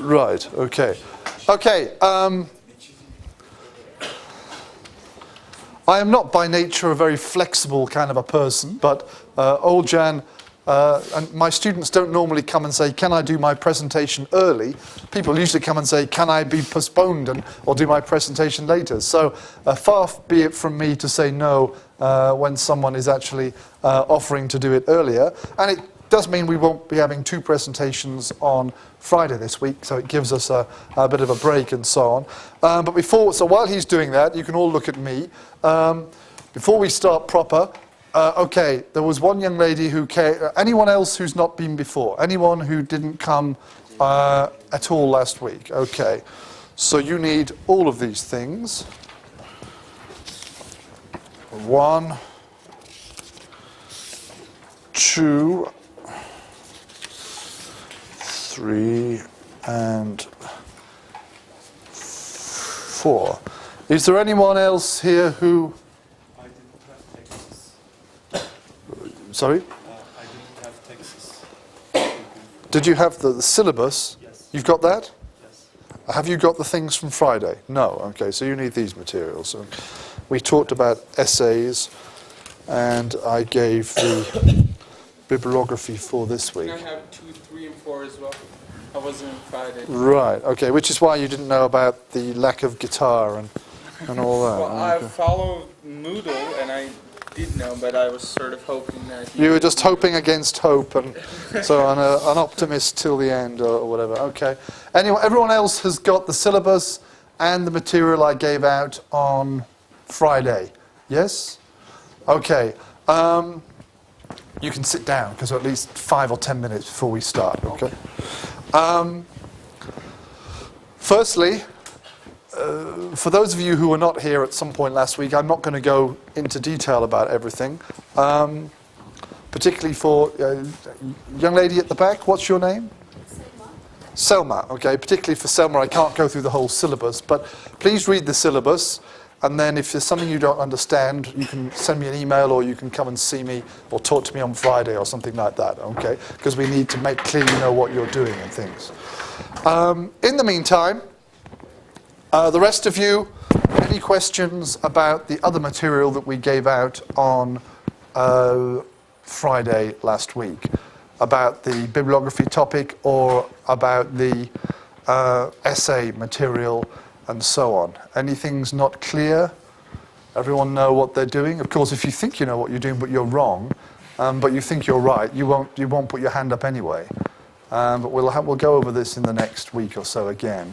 Right, okay. Okay, I am not by nature a very flexible kind of a person, but old Jan, and my students don't normally come and say, can I do my presentation early? People usually come and say, can I be postponed or do my presentation later? So far be it from me to say no when someone is actually offering to do it earlier. And it does mean we won't be having 2 presentations on Friday this week, so it gives us a bit of a break and so on. But so while he's doing that, you can all look at me. Before we start proper, okay, there was one young lady who came. Anyone else who's not been before? Anyone who didn't come at all last week? Okay, so you need all of these things. 1, 2, 3, and 4. Is there anyone else here who... I didn't have Texas. Sorry? I didn't have Texas. Did you have the syllabus? Yes. You've got that? Yes. Have you got the things from Friday? No. Okay, so you need these materials. So we talked about essays, and I gave the bibliography for this week. Can I have 2, 3, and 4 as well? I wasn't on Friday. Right, okay, which is why you didn't know about the lack of guitar and all that. Well, I Okay. follow Moodle, and I did know, but I was sort of hoping that... You were just hoping against hope, and so an optimist till the end or whatever. Okay. Anyway, everyone else has got the syllabus and the material I gave out on Friday. Yes? Okay. You can sit down, because at least 5 or 10 minutes before we start. Okay. Firstly, for those of you who were not here at some point last week, I'm not going to go into detail about everything. Particularly for young lady at the back, what's your name? Selma. Okay, particularly for Selma, I can't go through the whole syllabus, but please read the syllabus, and then if there's something you don't understand, you can send me an email, or you can come and see me, or talk to me on Friday, or something like that, okay? Because we need to make clear you know what you're doing and things. In the meantime, the rest of you, any questions about the other material that we gave out on Friday last week? About the bibliography topic, or about the essay material, and so on. Anything's not clear? Everyone know what they're doing? Of course, if you think you know what you're doing, but you're wrong, but you think you're right, you won't put your hand up anyway. But we'll go over this in the next week or so again.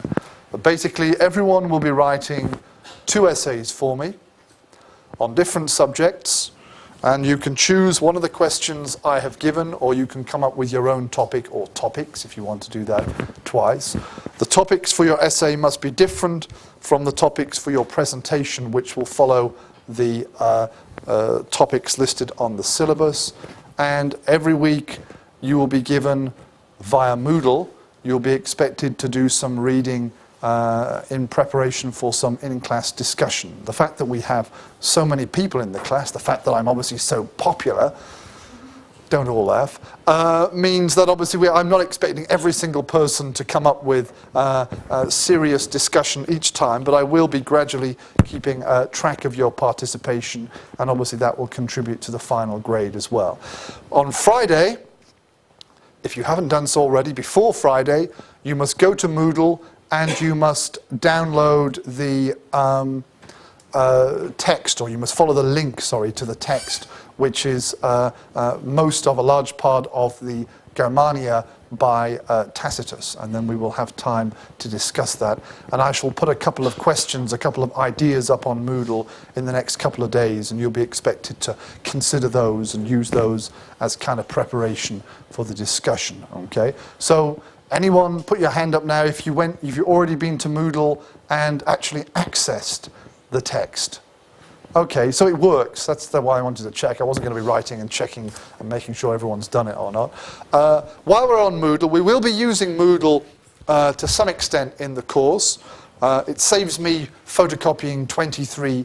But basically, everyone will be writing 2 essays for me on different subjects, and you can choose one of the questions I have given, or you can come up with your own topic or topics if you want to do that twice. The topics for your essay must be different from the topics for your presentation, which will follow the topics listed on the syllabus. And every week you will be given, via Moodle, you'll be expected to do some reading in preparation for some in-class discussion. The fact that we have so many people in the class, the fact that I'm obviously so popular, don't all laugh, means that obviously I'm not expecting every single person to come up with serious discussion each time, but I will be gradually keeping track of your participation, and obviously that will contribute to the final grade as well. On Friday, if you haven't done so already, before Friday, you must go to Moodle and you must download the text, or you must follow the link, to the text, which is a large part of the Germania by Tacitus, and then we will have time to discuss that. And I shall put a couple of questions, a couple of ideas up on Moodle in the next couple of days, and you'll be expected to consider those and use those as kind of preparation for the discussion, okay? So anyone, put your hand up now if you've already been to Moodle and actually accessed the text. Okay, so it works. That's why I wanted to check. I wasn't going to be writing and checking and making sure everyone's done it or not. While we're on Moodle, we will be using Moodle to some extent in the course. It saves me photocopying 23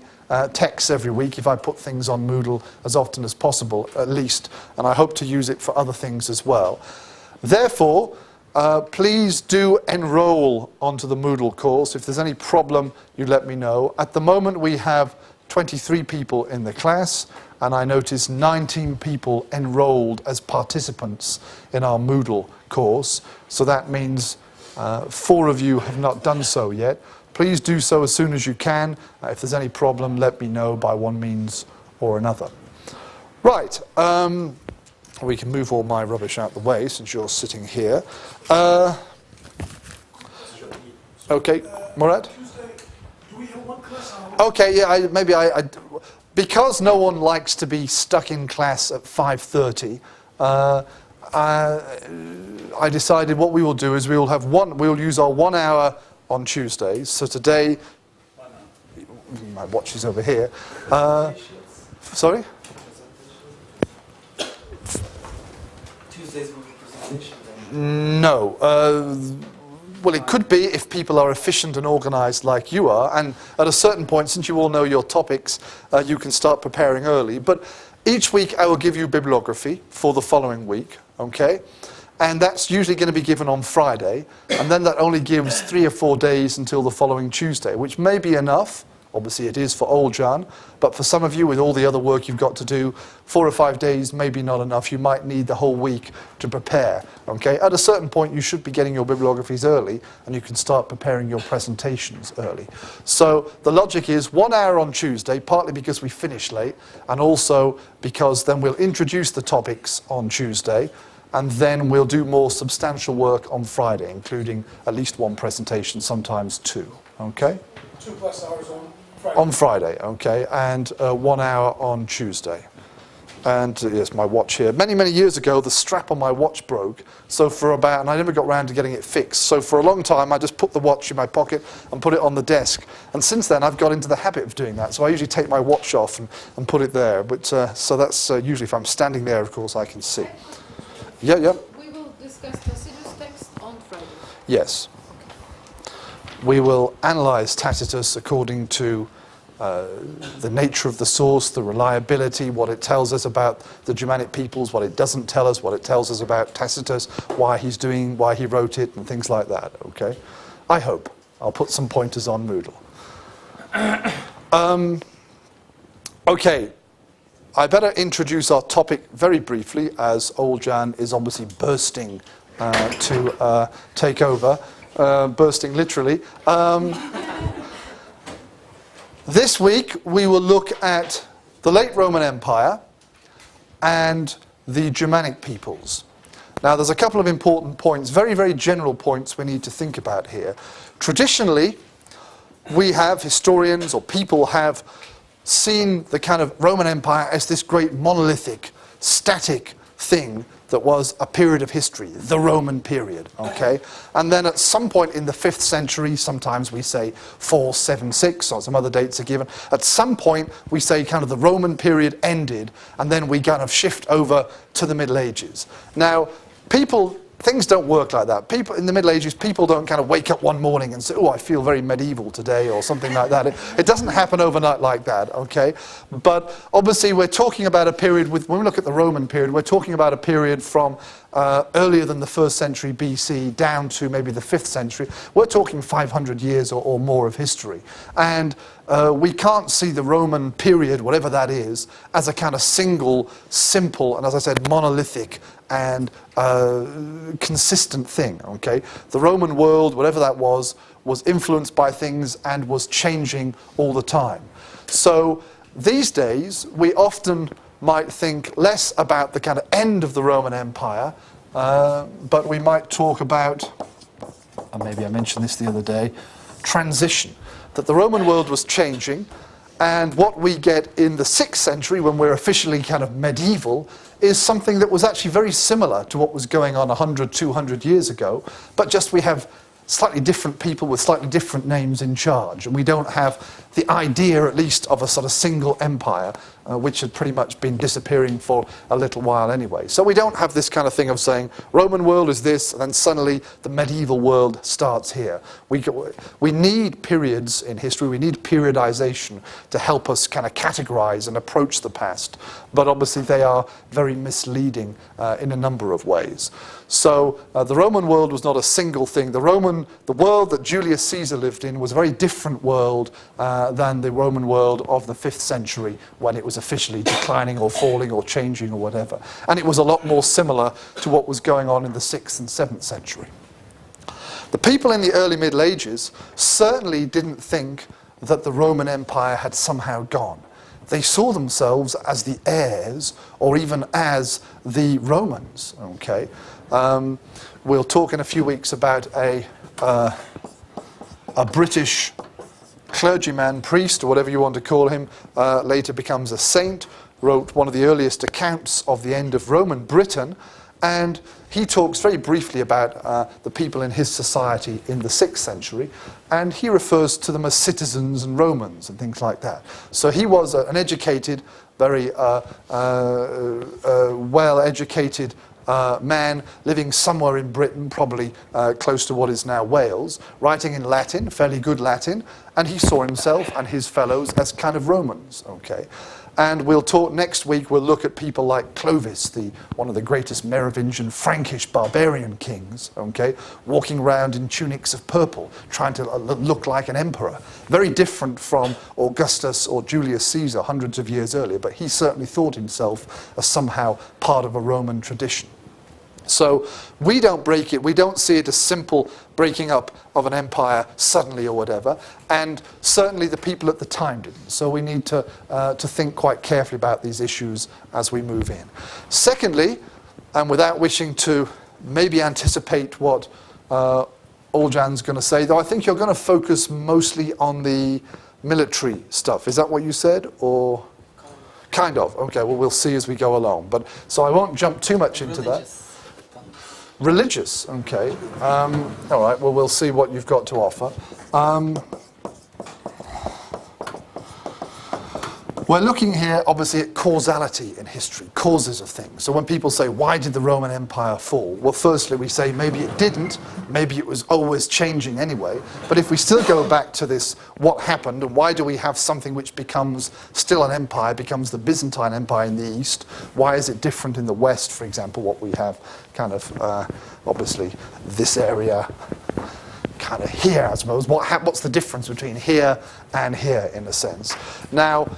texts every week if I put things on Moodle as often as possible, at least, and I hope to use it for other things as well. Therefore, please do enroll onto the Moodle course. If there's any problem, you let me know. At the moment, we have 23 people in the class, and I notice 19 people enrolled as participants in our Moodle course. So that means 4 of you have not done so yet. Please do so as soon as you can. If there's any problem, let me know by one means or another. Right. We can move all my rubbish out the way since you're sitting here. Okay, Murad? Okay, yeah, because no one likes to be stuck in class at 5:30, I decided what we will do is we'll use our 1 hour on Tuesdays. So today, my watch is over here. Sorry? Tuesdays will be presentation then. No. Well, it could be if people are efficient and organised like you are, and at a certain point, since you all know your topics, you can start preparing early. But each week I will give you bibliography for the following week, okay? And that's usually going to be given on Friday, and then that only gives 3 or 4 days until the following Tuesday, which may be enough. Obviously it is for old John, but for some of you with all the other work you've got to do, 4 or 5 days may be not enough. You might need the whole week to prepare, okay? At a certain point you should be getting your bibliographies early and you can start preparing your presentations early. So the logic is 1 hour on Tuesday, partly because we finish late and also because then we'll introduce the topics on Tuesday and then we'll do more substantial work on Friday, including at least 1 presentation, sometimes 2, okay? 2+ hours on Friday. On Friday, okay, and 1 hour on Tuesday. And yes, my watch here. Many, many years ago, the strap on my watch broke. So and I never got round to getting it fixed. So for a long time, I just put the watch in my pocket and put it on the desk. And since then, I've got into the habit of doing that. So I usually take my watch off and put it there. But so that's usually if I'm standing there, of course, I can see. Yeah. We will discuss Tacitus text on Friday. Yes. We will analyse Tacitus according to the nature of the source, the reliability, what it tells us about the Germanic peoples, what it doesn't tell us, what it tells us about Tacitus, why he wrote it, and things like that, okay? I hope. I'll put some pointers on Moodle. Okay, I better introduce our topic very briefly, as old Jan is obviously bursting to take over. Bursting literally. This week we will look at the late Roman Empire and the Germanic peoples. Now there's a couple of important points, very, very general points we need to think about here. Traditionally, we have historians or people have seen the kind of Roman Empire as this great monolithic, static thing that was a period of history, the Roman period, okay? And then at some point in the 5th century, sometimes we say 476, or some other dates are given. At some point, we say kind of the Roman period ended, and then we kind of shift over to the Middle Ages. Now, things don't work like that. People in the Middle Ages, people don't kind of wake up one morning and say, oh, I feel very medieval today, or something like that. It doesn't happen overnight like that, okay? But obviously we're talking about a period when we look at the Roman period, we're talking about a period from earlier than the 1st century BC down to maybe the 5th century. We're talking 500 years or more of history. And we can't see the Roman period, whatever that is, as a kind of single, simple, and as I said, monolithic and consistent thing, okay? The Roman world, whatever that was influenced by things and was changing all the time. So these days, we often might think less about the kind of end of the Roman Empire, but we might talk about, and maybe I mentioned this the other day, transition. That the Roman world was changing, and what we get in the 6th century, when we're officially kind of medieval, is something that was actually very similar to what was going on 100, 200 years ago, but just we have slightly different people with slightly different names in charge, and we don't have the idea, at least, of a sort of single empire which had pretty much been disappearing for a little while anyway. So we don't have this kind of thing of saying Roman world is this, and then suddenly the medieval world starts here. We need periods in history, we need periodization to help us kind of categorize and approach the past, but obviously they are very misleading in a number of ways. So the Roman world was not a single thing. The world that Julius Caesar lived in was a very different world than the Roman world of the 5th century, when it was officially declining or falling or changing or whatever. And it was a lot more similar to what was going on in the 6th and 7th century. The people in the early Middle Ages certainly didn't think that the Roman Empire had somehow gone. They saw themselves as the heirs, or even as the Romans. Okay, we'll talk in a few weeks about a British clergyman, priest, or whatever you want to call him, later becomes a saint, wrote one of the earliest accounts of the end of Roman Britain, and he talks very briefly about the people in his society in the 6th century, and he refers to them as citizens and Romans and things like that. So he was an educated, very well-educated man living somewhere in Britain, probably close to what is now Wales, writing in Latin, fairly good Latin, and he saw himself and his fellows as kind of Romans. Okay. And we'll talk next week, we'll look at people like Clovis, one of the greatest Merovingian Frankish barbarian kings, okay, walking around in tunics of purple, trying to look like an emperor. Very different from Augustus or Julius Caesar hundreds of years earlier, but he certainly thought himself as somehow part of a Roman tradition. So we don't break it, we don't see it as simple breaking up of an empire suddenly or whatever, and certainly the people at the time didn't. So we need to think quite carefully about these issues as we move in. Secondly, and without wishing to maybe anticipate what Oljan's going to say, though I think you're going to focus mostly on the military stuff. Is that what you said, or? Kind of. Okay, well, we'll see as we go along. But so I won't jump too much into that. Religious, okay. All right, well, we'll see what you've got to offer. We're looking here, obviously, at causality in history, causes of things. So when people say, why did the Roman Empire fall? Well, firstly, we say maybe it didn't, maybe it was always changing anyway. But if we still go back to this, what happened, and why do we have something which becomes still an empire, becomes the Byzantine Empire in the East? Why is it different in the West, for example, what we have kind of, obviously, this area, kind of here, I suppose. What's the difference between here and here, in a sense? Now,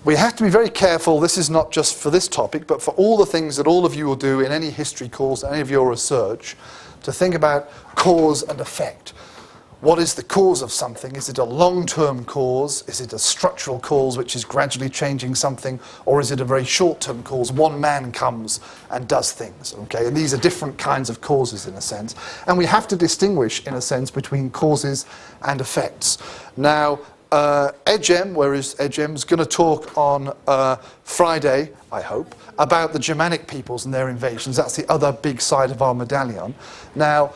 we have to be very careful. This is not just for this topic, but for all the things that all of you will do in any history course, any of your research, to think about cause and effect. What is the cause of something? Is it a long-term cause? Is it a structural cause which is gradually changing something? Or is it a very short-term cause? One man comes and does things, okay? And these are different kinds of causes, in a sense. And we have to distinguish, in a sense, between causes and effects. Now, Egem, where is Egem, is going to talk on Friday, I hope, about the Germanic peoples and their invasions. That's the other big side of our medallion. Now,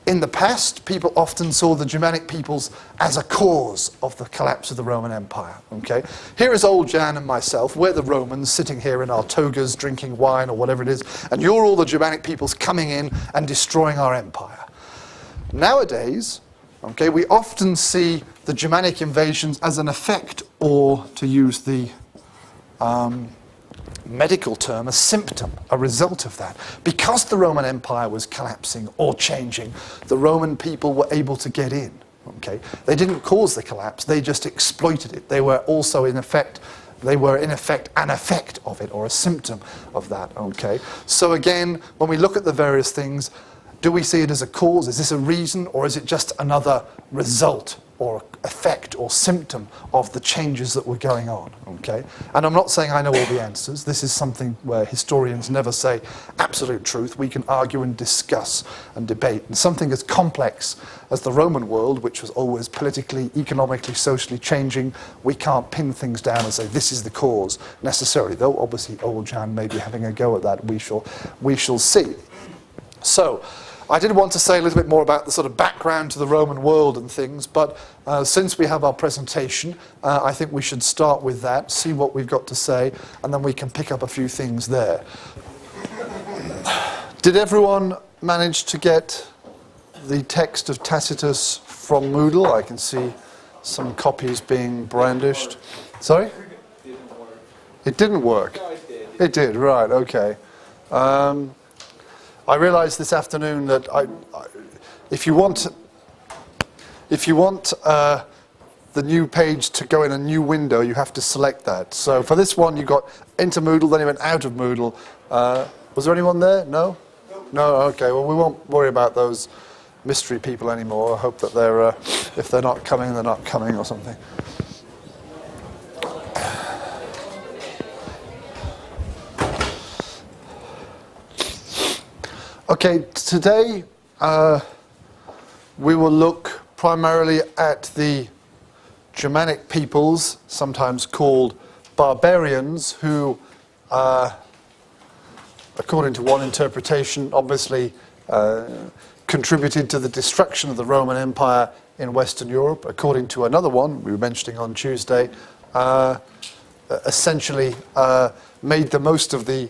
in the past, people often saw the Germanic peoples as a cause of the collapse of the Roman Empire. Okay? Here is old Jan and myself. We're the Romans sitting here in our togas, drinking wine or whatever it is, and you're all the Germanic peoples coming in and destroying our empire. Nowadays, okay, we often see the Germanic invasions as an effect, or to use the medical term, a symptom, a result of that. Because the Roman Empire was collapsing or changing, the Roman people were able to get in. Okay? They didn't cause the collapse, they just exploited it. They were also in effect an effect of it, or a symptom of that. Okay? So again, when we look at the various things, do we see it as a cause? Is this a reason, or is it just another result or effect or symptom of the changes that were going on? Okay? And I'm not saying I know all the answers. This is something where historians never say absolute truth. We can argue and discuss and debate. And something as complex as the Roman world, which was always politically, economically, socially changing, we can't pin things down and say this is the cause necessarily. Though obviously old Jan may be having a go at that. We shall see. So, I did want to say a little bit more about the sort of background to the Roman world and things, but since we have our presentation, I think we should start with that, see what we've got to say, and then we can pick up a few things there. Did everyone manage to get the text of Tacitus from Moodle? I can see some copies being brandished. Sorry? It didn't work. No, it did. It did, right, okay. I realised this afternoon that if you want the new page to go in a new window, you have to select that. So for this one, you got into Moodle, then you went out of Moodle. Was there anyone there? No? No, okay, well we won't worry about those mystery people anymore. I hope that if they're not coming, they're not coming or something. Okay, today we will look primarily at the Germanic peoples, sometimes called barbarians, who, according to one interpretation, obviously contributed to the destruction of the Roman Empire in Western Europe. According to another one, we were mentioning on Tuesday, essentially made the most of the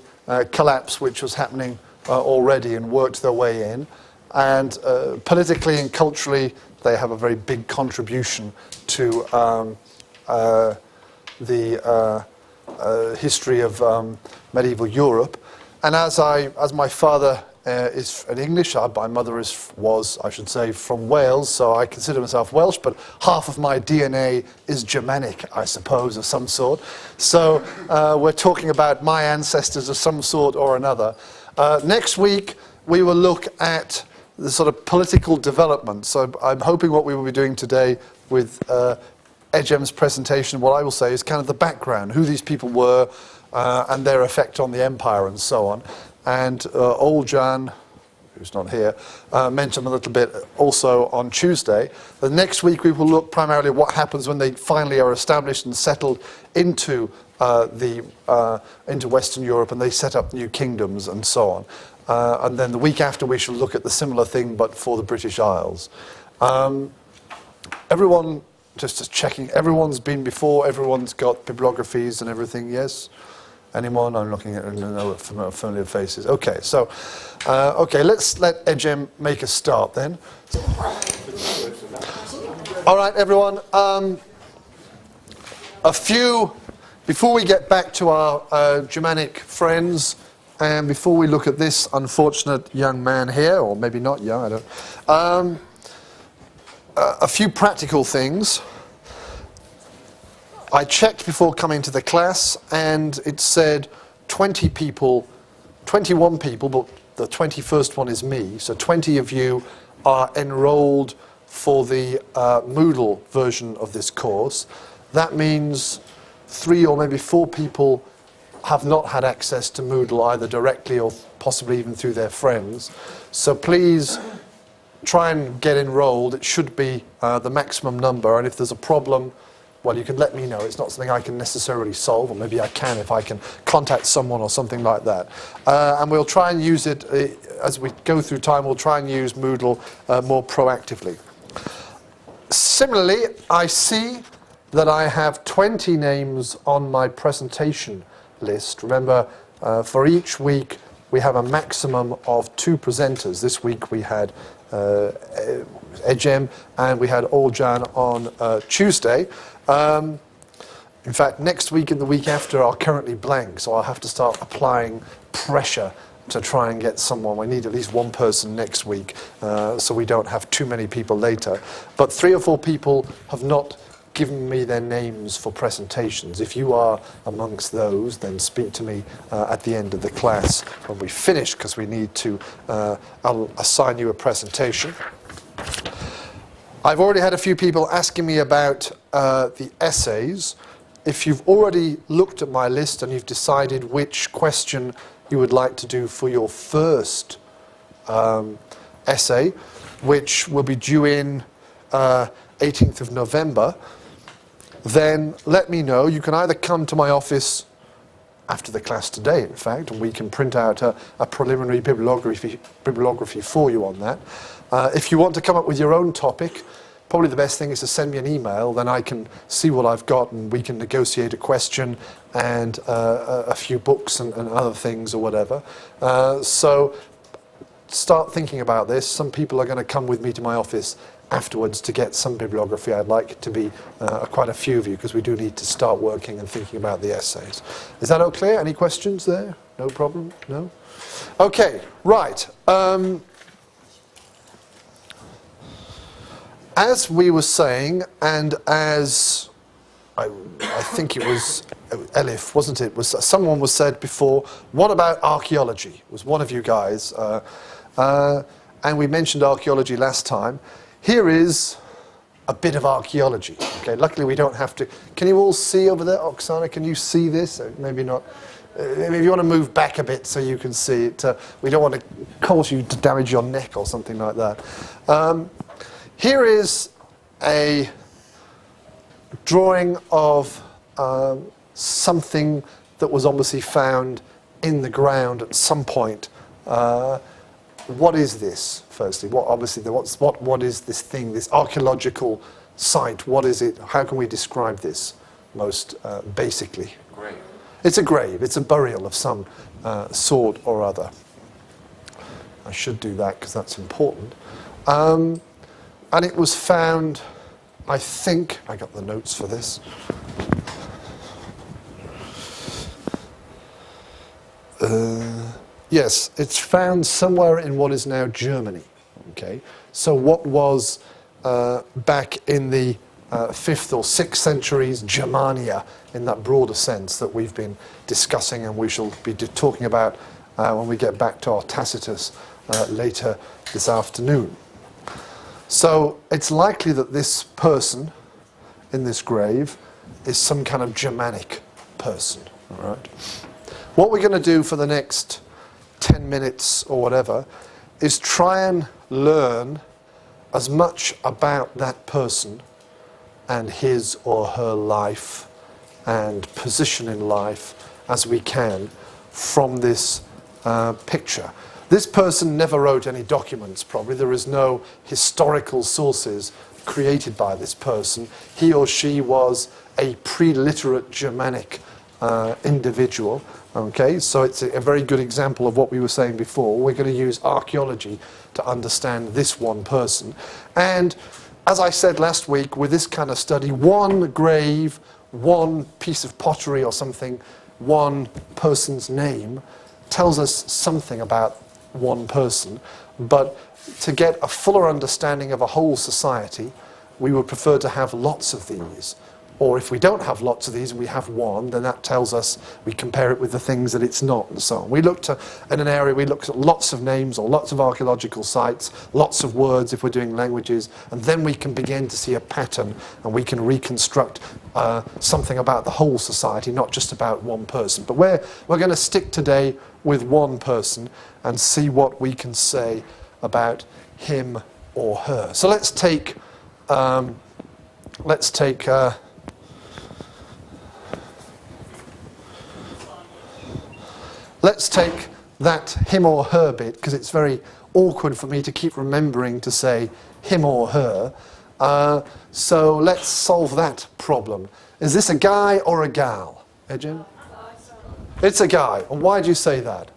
collapse which was happening already and worked their way in. And politically and culturally, they have a very big contribution to the history of medieval Europe. And as my father is an English, my mother was, I should say, from Wales, so I consider myself Welsh, but half of my DNA is Germanic, I suppose, of some sort. So we're talking about my ancestors of some sort or another. Next week, we will look at the sort of political development. So I'm hoping what we will be doing today with Ejem's presentation, what I will say is kind of the background, who these people were and their effect on the empire and so on. And Oljan, who's not here, mentioned a little bit also on Tuesday. The next week we will look primarily at what happens when they finally are established and settled into into Western Europe and they set up new kingdoms and so on. And then the week after we shall look at the similar thing but for the British Isles. Everyone, just checking, everyone's been before, everyone's got bibliographies and everything, yes? Anyone? I'm looking at familiar faces. Okay, so, let's let Ejem make a start then. All right, everyone. Before we get back to our Germanic friends, and before we look at this unfortunate young man here, or maybe not young, I don't. A few practical things. I checked before coming to the class, and it said 21 people, but the 21st one is me. So 20 of you are enrolled for the Moodle version of this course. That means 3 or maybe 4 people have not had access to Moodle either directly or possibly even through their friends. So please try and get enrolled. It should be the maximum number, and if there's a problem, well, you can let me know. It's not something I can necessarily solve, or maybe I can if I can contact someone or something like that. And we'll try and use it, as we go through time, we'll try and use Moodle more proactively. Similarly, I see that I have 20 names on my presentation list. Remember, for each week, we have a maximum of 2 presenters. This week we had Ejem and we had Oljan on Tuesday. In fact, next week and the week after are currently blank, so I'll have to start applying pressure to try and get someone. We need at least 1 person next week, so we don't have too many people later. But 3 or 4 people have not given me their names for presentations. If you are amongst those, then speak to me at the end of the class when we finish, because we need to, I'll assign you a presentation. I've already had a few people asking me about the essays. If you've already looked at my list and you've decided which question you would like to do for your first essay, which will be due in 18th of November, then let me know. You can either come to my office after the class today, in fact, and we can print out a preliminary bibliography for you on that. If you want to come up with your own topic, probably the best thing is to send me an email, then I can see what I've got and we can negotiate a question and a few books and other things or whatever. So start thinking about this. Some people are going to come with me to my office afterwards to get some bibliography. I'd like it to be quite a few of you because we do need to start working and thinking about the essays. Is that all clear? Any questions there? No problem? No? Okay, right. As we were saying, and as I think it was Elif, wasn't it? Someone was said before, what about archaeology? It was one of you guys. And we mentioned archaeology last time. Here is a bit of archaeology. Okay, luckily we don't have to. Can you all see over there, Oksana? Can you see this? Maybe not. If you want to move back a bit so you can see it, we don't want to cause you to damage your neck or something like that. Here is a drawing of something that was obviously found in the ground at some point. What is this, firstly? What is this thing, this archaeological site? What is it? How can we describe this most basically? Grave. It's a grave. It's a burial of some sort or other. I should do that because that's important. And it was found, I think, I got the notes for this. Yes, it's found somewhere in what is now Germany. Okay, so what was back in the 5th or 6th centuries, Germania, in that broader sense that we've been discussing and we shall be talking about when we get back to our Tacitus later this afternoon. So it's likely that this person in this grave is some kind of Germanic person. All right. What we're going to do for the next 10 minutes or whatever is try and learn as much about that person and his or her life and position in life as we can from this picture. This person never wrote any documents, probably. There is no historical sources created by this person. He or she was a pre-literate Germanic individual. Okay, so it's a very good example of what we were saying before. We're going to use archaeology to understand this one person. And as I said last week, with this kind of study, one grave, one piece of pottery or something, one person's name tells us something about one person, but to get a fuller understanding of a whole society, we would prefer to have lots of these. Or if we don't have lots of these and we have one, then that tells us, we compare it with the things that it's not and so on. We looked at, in an area, we looked at lots of names or lots of archaeological sites, lots of words if we're doing languages, and then we can begin to see a pattern and we can reconstruct something about the whole society, not just about one person. But we're going to stick today with one person and see what we can say about him or her. So let's take that him or her bit, because it's very awkward for me to keep remembering to say him or her. So let's solve that problem. Is this a guy or a gal? Ejim? It's a guy. And why do you say that?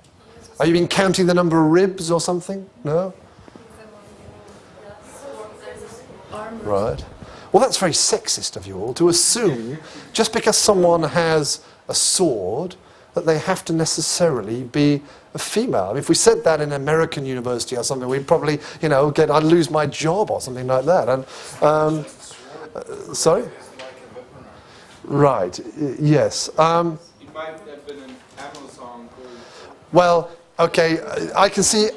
Are you been counting the number of ribs or something? No? Right. Well, that's very sexist of you all to assume just because someone has a sword that they have to necessarily be a female. I mean, if we said that in an American university or something, we'd probably, I'd lose my job or something like that. And sorry? Right. Yes. It might have been an Amazon. Well, okay, I can see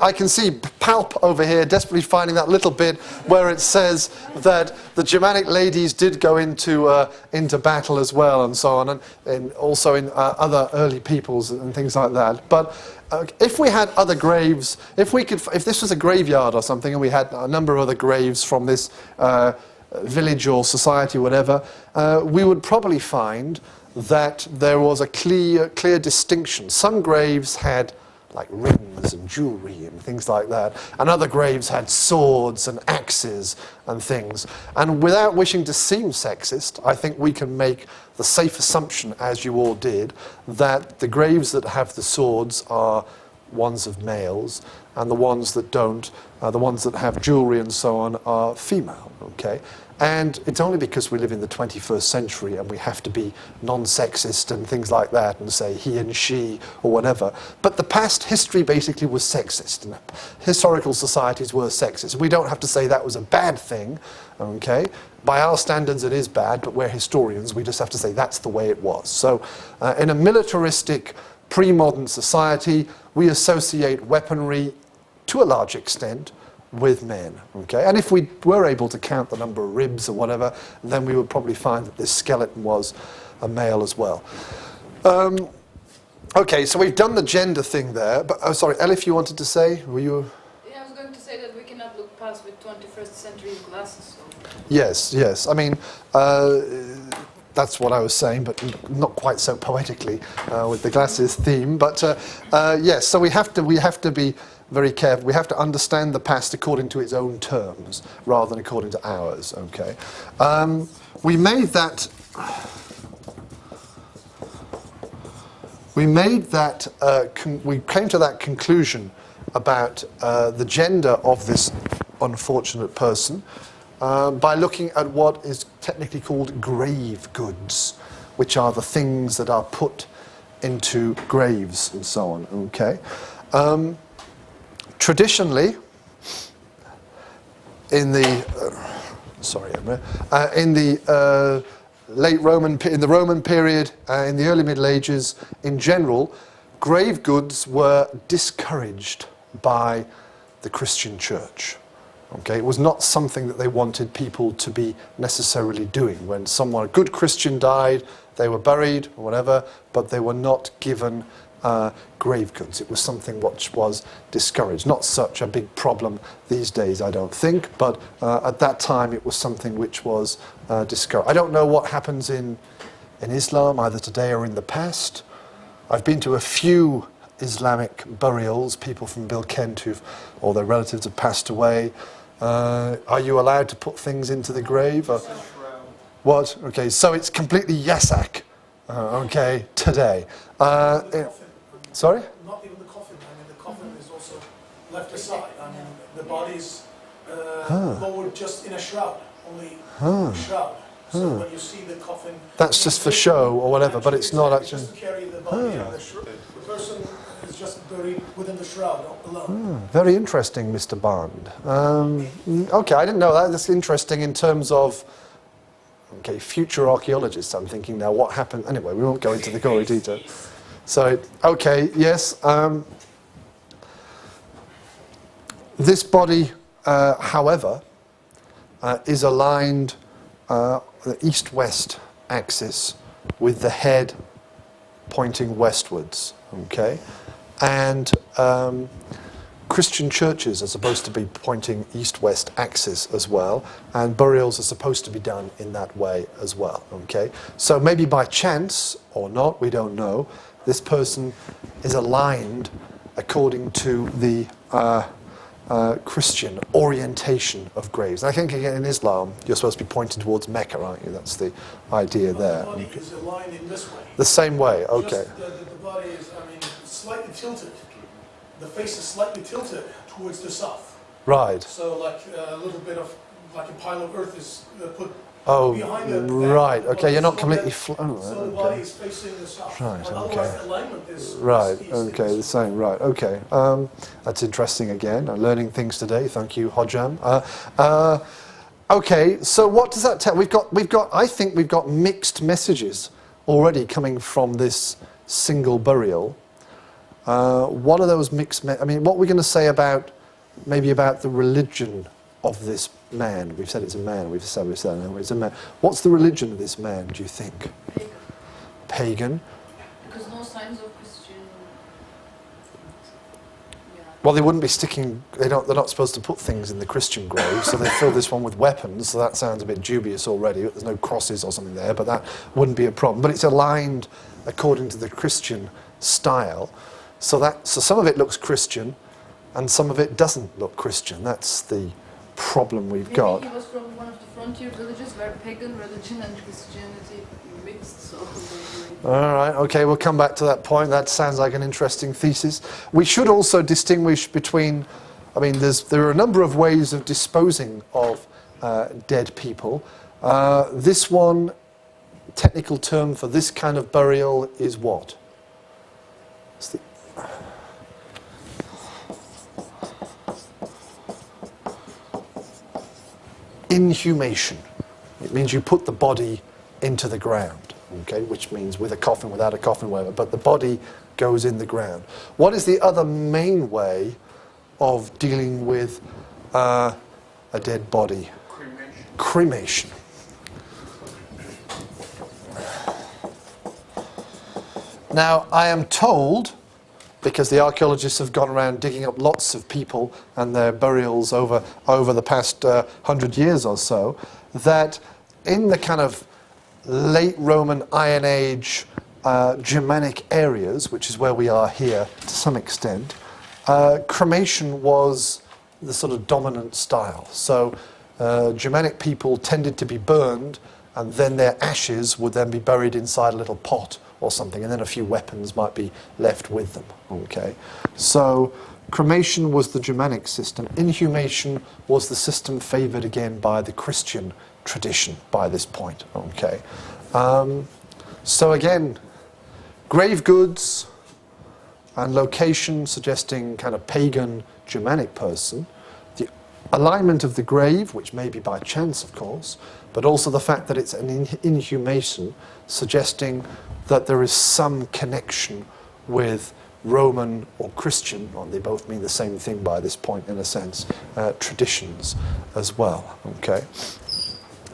Palp over here desperately finding that little bit where it says that the Germanic ladies did go into battle as well and so on, and also in other early peoples and things like that. But if we had other graves, if this was a graveyard or something, and we had a number of other graves from this village or society or whatever, we would probably find that there was a clear distinction. Some graves had like rings and jewelry and things like that, and other graves had swords and axes and things. And without wishing to seem sexist, I think we can make the safe assumption, as you all did, that the graves that have the swords are ones of males, and the ones that don't, the ones that have jewelry and so on, are female, okay? And it's only because we live in the 21st century and we have to be non-sexist and things like that and say he and she or whatever. But the past history basically was sexist. And historical societies were sexist. We don't have to say that was a bad thing, okay? By our standards it is bad, but we're historians. We just have to say that's the way it was. So in a militaristic, pre-modern society, we associate weaponry to a large extent with men, okay? And if we were able to count the number of ribs or whatever, then we would probably find that this skeleton was a male as well. Okay, so we've done the gender thing there, but, oh, sorry, Elif, you wanted to say? Were you? Yeah, I was going to say that we cannot look past with 21st century glasses. So. Yes, I mean, that's what I was saying, but not quite so poetically with the glasses theme. But yes, so we have to be very careful. We have to understand the past according to its own terms, rather than according to ours. Okay, we made that. We came to that conclusion about the gender of this unfortunate person by looking at what is technically called grave goods, which are the things that are put into graves and so on. Okay. Traditionally, in the in the Roman period, in the early Middle Ages, in general, grave goods were discouraged by the Christian Church. Okay, it was not something that they wanted people to be necessarily doing. When a good Christian died, they were buried or whatever, but they were not given grave goods. It was something which was discouraged. Not such a big problem these days, I don't think, but at that time it was something which was discouraged. I don't know what happens in Islam, either today or in the past. I've been to a few Islamic burials, people from Bilkent or their relatives have passed away. Are you allowed to put things into the grave? What? Okay, so it's completely yasak, okay, today. Sorry? Not even the coffin. I mean, the coffin is also left aside. I mean, the body's lowered just in a shroud, only a shroud. So when you see the coffin... That's just for show or whatever, but it's not actually... Just to carry the body on the shroud. The person is just buried within the shroud alone. Very interesting, Mr. Bond. Okay, I didn't know that. That's interesting in terms of... Okay, future archaeologists, I'm thinking now, what happened... Anyway, we won't go into the gory detail. So, okay, yes. This body, however, is aligned the east-west axis with the head pointing westwards, okay? And Christian churches are supposed to be pointing east-west axis as well, and burials are supposed to be done in that way as well, okay? So maybe by chance, or not, we don't know, this person is aligned according to the Christian orientation of graves. And I think again in Islam, you're supposed to be pointing towards Mecca, aren't you? That's the idea there. The body is aligned in this way. The same way, okay. Just the body is, I mean, slightly tilted. The face is slightly tilted towards the south. Right. So like a little bit of, like a pile of earth is put behind it. Right, okay, you're not so completely... so the body is facing the south. Right, But okay. otherwise the alignment is... Right, is okay, the same, right, okay. That's interesting again. I'm learning things today. Thank you, Hojam. Okay, so what does that tell? I think we've got mixed messages already coming from this single burial. What are those mixed I mean, what are we going to say about, maybe about the religion of this man? We've said it's a man, we've said it's a man. What's the religion of this man, do you think? Pagan. Pagan? Because no signs of Christian. Yeah. Well, they wouldn't be sticking. They're not supposed to put things in the Christian grave, so they fill this one with weapons. So that sounds a bit dubious already. There's no crosses or something there, but that wouldn't be a problem. But it's aligned according to the Christian style, so some of it looks Christian, and some of it doesn't look Christian. That's the problem we've got. Maybe he was from one of the frontier villages where pagan religion and Christianity mixed. So. All right, okay, we'll come back to that point. That sounds like an interesting thesis. We should also distinguish between, there are a number of ways of disposing of dead people. This one, technical term for this kind of burial is what? It's the inhumation. It means you put the body into the ground, okay, which means with a coffin, without a coffin, whatever, but the body goes in the ground. What is the other main way of dealing with a dead body? Cremation. Now, I am told, because the archaeologists have gone around digging up lots of people and their burials over the past 100 years or so, that in the kind of late Roman Iron Age Germanic areas, which is where we are here to some extent, cremation was the sort of dominant style. So Germanic people tended to be burned, and then their ashes would then be buried inside a little pot or something, and then a few weapons might be left with them. Okay, so cremation was the Germanic system. Inhumation was the system favoured again by the Christian tradition by this point. Okay, so again, grave goods and location suggesting kind of pagan Germanic person. The alignment of the grave, which may be by chance, of course, but also the fact that it's an inhumation, suggesting that there is some connection with Roman or Christian, or they both mean the same thing by this point in a sense, traditions as well. Okay,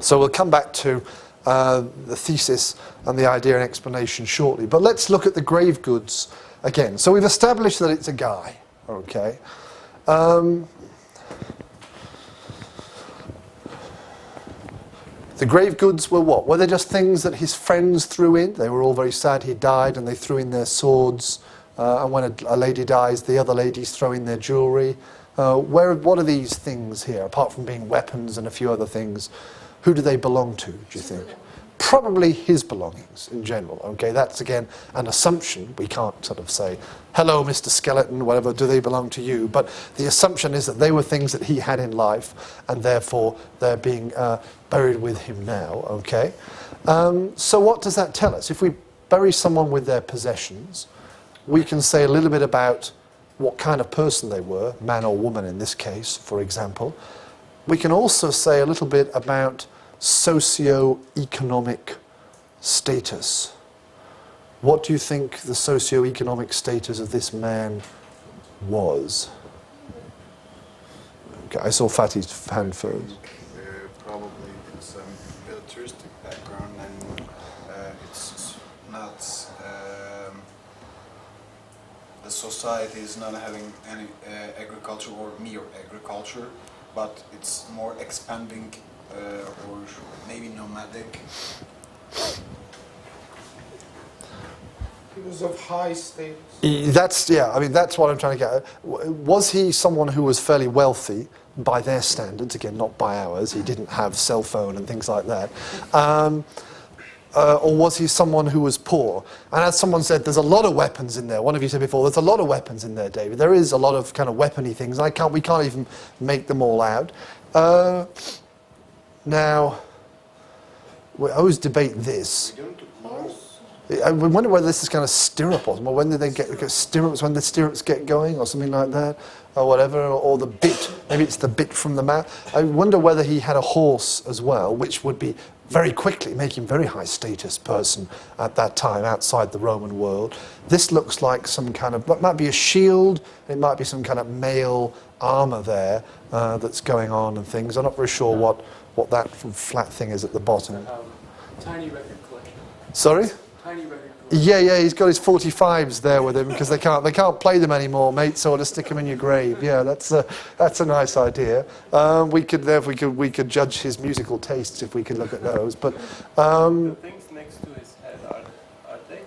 so we'll come back to the thesis and the idea and explanation shortly, but let's look at the grave goods again. So we've established that it's a guy. Okay. The grave goods were what? Were they just things that his friends threw in? They were all very sad he died, and they threw in their swords. And when a lady dies, the other ladies throw in their jewellery. What are these things here, apart from being weapons and a few other things? Who do they belong to, do you think? Probably his belongings in general. Okay, that's again an assumption. We can't sort of say, hello, Mr. Skeleton, whatever, do they belong to you? But the assumption is that they were things that he had in life, and therefore they're being buried with him now. Okay, so what does that tell us? If we bury someone with their possessions, we can say a little bit about what kind of person they were, man or woman in this case, for example. We can also say a little bit about socio-economic status. What do you think the socio-economic status of this man was? Okay, I saw Fatty's hand first. Probably some militaristic background, and it's not the society is not having any agriculture or mere agriculture, but it's more expanding or maybe nomadic. He was of high status. That's what I'm trying to get at. Was he someone who was fairly wealthy by their standards? Again, not by ours. He didn't have cell phone and things like that. Or was he someone who was poor? And as someone said, there's a lot of weapons in there. One of you said before, there's a lot of weapons in there, David. There is a lot of kind of weapony things. We can't even make them all out. Now, we always debate this. I wonder whether this is kind of stirrup or when did they get stirrups, when the stirrups get going or something like that, or whatever, or the bit, maybe it's the bit from the mouth. I wonder whether he had a horse as well, which would be very quickly make him very high status person at that time outside the Roman world. This looks like some kind of, it might be a shield, it might be some kind of mail armour there that's going on and things. I'm not very sure what that flat thing is at the bottom. Tiny record collection. Sorry? Tiny record Yeah, he's got his 45s there with him because they can't play them anymore, mate. So I'll just stick them in your grave. Yeah, that's a nice idea. We could judge his musical tastes if we could look at those. But The things next to his head, are they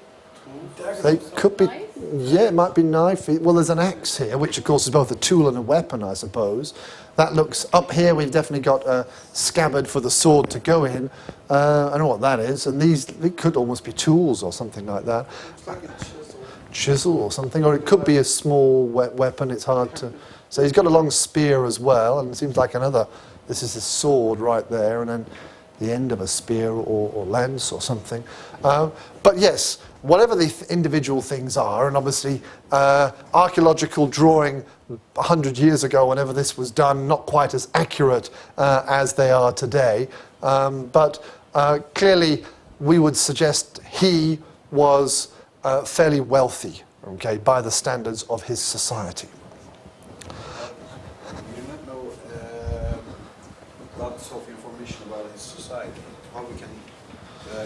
tools? they could be. Yeah, it might be knife. Well, there's an axe here, which of course is both a tool and a weapon, I suppose. That looks up here. We've definitely got a scabbard for the sword to go in. I know what that is, and they could almost be tools or something like that. Chisel or something, or it could be a small weapon. It's hard to. So he's got a long spear as well, and it seems like another. This is a sword right there, and then the end of a spear or lance or something. But yes, whatever the individual things are, and obviously archaeological drawing 100 years ago, whenever this was done, not quite as accurate as they are today. But clearly, we would suggest he was fairly wealthy, okay, by the standards of his society. We do not know lots of information about his society. How we can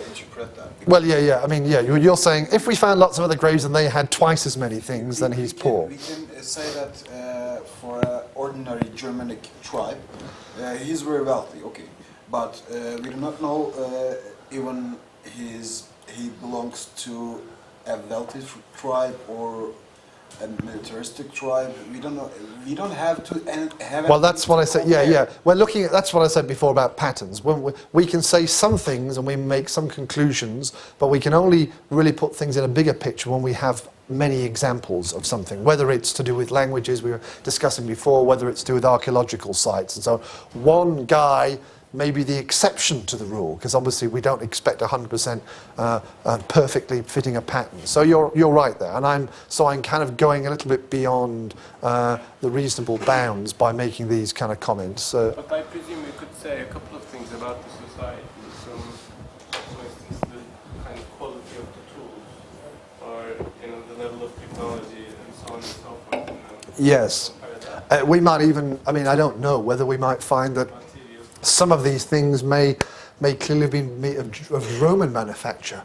interpret that? Well, yeah. I mean, yeah, you're saying if we found lots of other graves and they had twice as many things, then he's poor. We can say that for an ordinary Germanic tribe, he's very wealthy, okay. But we do not know even he belongs to a wealthy tribe or a militaristic tribe. We don't know. We don't have to have. Well, that's what I said. Yeah. We're looking at. That's what I said before about patterns. When we can say some things and we make some conclusions, but we can only really put things in a bigger picture when we have many examples of something. Whether it's to do with languages we were discussing before, whether it's to do with archaeological sites, and so one guy may be the exception to the rule, because obviously we don't expect 100% perfectly fitting a pattern. So you're right there, and I'm kind of going a little bit beyond the reasonable bounds by making these kind of comments. But I presume you could say a couple of things about the society. So, for instance, the kind of quality of the tools, or the level of technology, and so on and so forth. Yes, we might even. I mean, I don't know whether we might find that some of these things may clearly be made of Roman manufacture.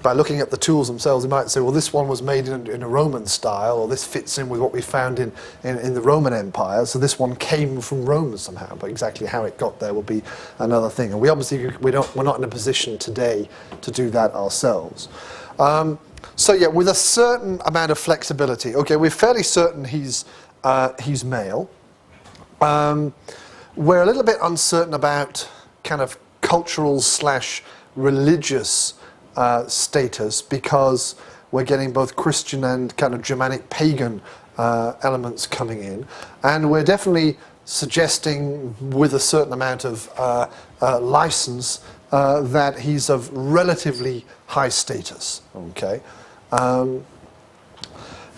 By looking at the tools themselves, you might say, well, this one was made in a Roman style, or this fits in with what we found in the Roman Empire, so this one came from Rome somehow. But exactly how it got there will be another thing. And we're not in a position today to do that ourselves. So yeah, with a certain amount of flexibility. Okay, we're fairly certain he's male. We're a little bit uncertain about kind of cultural / religious status, because we're getting both Christian and kind of Germanic pagan elements coming in. And we're definitely suggesting, with a certain amount of license, that he's of relatively high status. Okay.